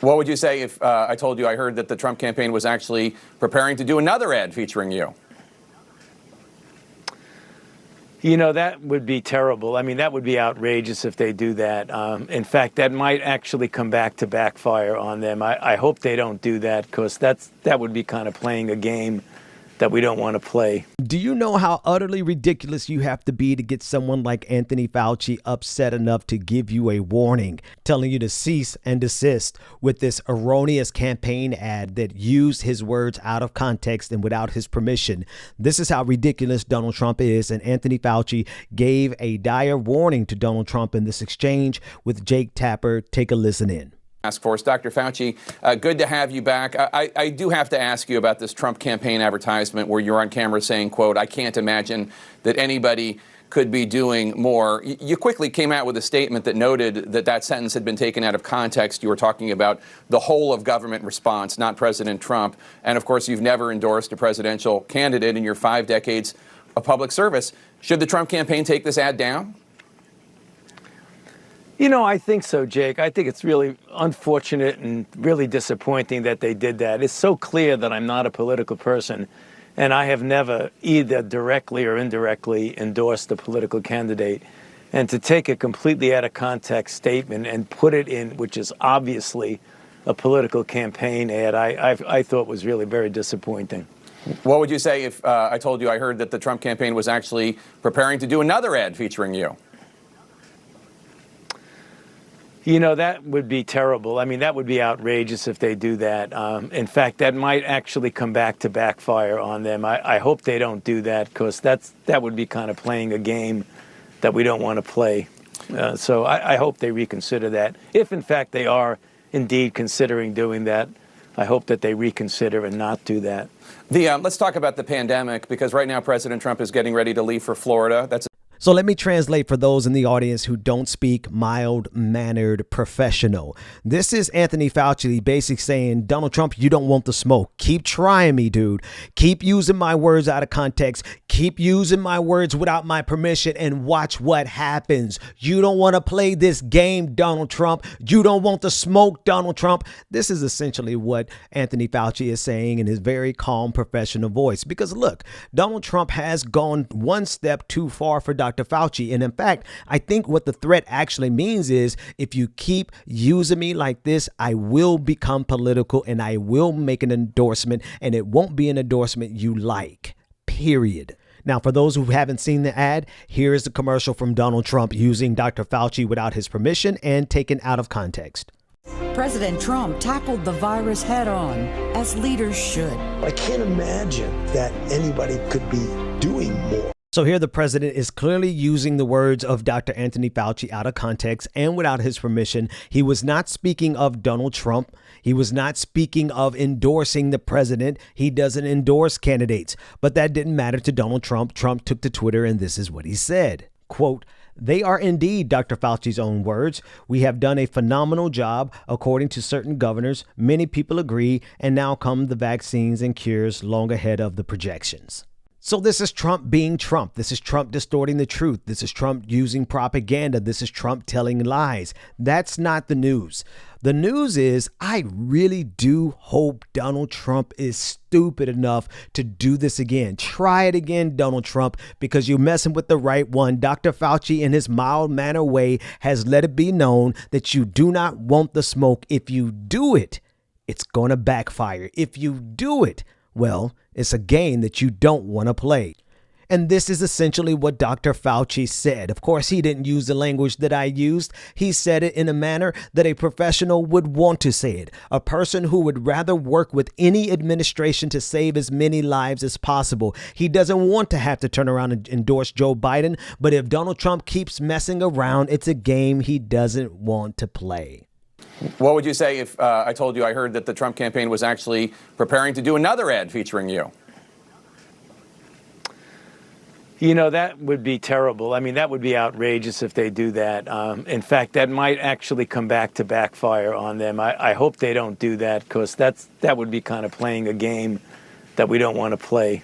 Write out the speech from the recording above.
What would you say if I told you I heard that the Trump campaign was actually preparing to do another ad featuring you? You know, that would be terrible. I mean, that would be outrageous if they do that. In fact, that might actually come back to backfire on them. I hope they don't do that, because that would be kind of playing a game that we don't want to play. Do you know how utterly ridiculous you have to be to get someone like Anthony Fauci upset enough to give you a warning, telling you to cease and desist with this erroneous campaign ad that used his words out of context and without his permission? This is how ridiculous Donald Trump is, and Anthony Fauci gave a dire warning to Donald Trump in this exchange with Jake Tapper. Take a listen in. Task Force. Dr. Fauci, good to have you back. I do have to ask you about this Trump campaign advertisement where you're on camera saying, quote, "I can't imagine that anybody could be doing more." You quickly came out with a statement that noted that that sentence had been taken out of context. You were talking about the whole of government response, not President Trump. And of course, you've never endorsed a presidential candidate in your 5 decades of public service. Should the Trump campaign take this ad down? You know, I think so, Jake. I think it's really unfortunate and really disappointing that they did that. It's so clear that I'm not a political person, and I have never either directly or indirectly endorsed a political candidate. And to take a completely out of context statement and put it in, which is obviously a political campaign ad, I thought was really very disappointing. What would you say if I told you I heard that the Trump campaign was actually preparing to do another ad featuring you? You know, that would be terrible. I mean, that would be outrageous if they do that. In fact, that might actually come back to backfire on them. I hope they don't do that, because that would be kind of playing a game that we don't want to play. So I hope they reconsider that. If, in fact, they are indeed considering doing that, I hope that they reconsider and not do that. Let's talk about the pandemic, because right now President Trump is getting ready to leave for Florida. So let me translate for those in the audience who don't speak mild-mannered professional. This is Anthony Fauci basically saying, Donald Trump, you don't want the smoke. Keep trying me, dude. Keep using my words out of context. Keep using my words without my permission, and watch what happens. You don't want to play this game, Donald Trump. You don't want the smoke, Donald Trump. This is essentially what Anthony Fauci is saying in his very calm professional voice. Because look, Donald Trump has gone one step too far for Dr. Fauci. And in fact, I think what the threat actually means is, if you keep using me like this, I will become political and I will make an endorsement, and it won't be an endorsement you like, period. Now, for those who haven't seen the ad, here is the commercial from Donald Trump using Dr. Fauci without his permission and taken out of context. President Trump tackled the virus head on, as leaders should. I can't imagine that anybody could be doing more. So here the president is clearly using the words of Dr. Anthony Fauci out of context and without his permission. He was not speaking of Donald Trump. He was not speaking of endorsing the president. He doesn't endorse candidates. But that didn't matter to Donald Trump. Trump took to Twitter, and this is what he said. Quote, "They are indeed Dr. Fauci's own words. We have done a phenomenal job, according to certain governors. Many people agree, and now come the vaccines and cures long ahead of the projections." So this is Trump being Trump. This is Trump distorting the truth. This is Trump using propaganda. This is Trump telling lies. That's not the news. The news is, I really do hope Donald Trump is stupid enough to do this again. Try it again, Donald Trump, because you're messing with the right one. Dr. Fauci, in his mild-mannered way, has let it be known that you do not want the smoke. If you do it, it's going to backfire. If you do it, well, it's a game that you don't want to play. And this is essentially what Dr. Fauci said. Of course, he didn't use the language that I used. He said it in a manner that a professional would want to say it. A person who would rather work with any administration to save as many lives as possible. He doesn't want to have to turn around and endorse Joe Biden. But if Donald Trump keeps messing around, it's a game he doesn't want to play. What would you say if I told you I heard that the Trump campaign was actually preparing to do another ad featuring you? You know, that would be terrible. I mean, that would be outrageous if they do that. In fact, that might actually come back to backfire on them. I hope they don't do that, because that would be kind of playing a game that we don't want to play.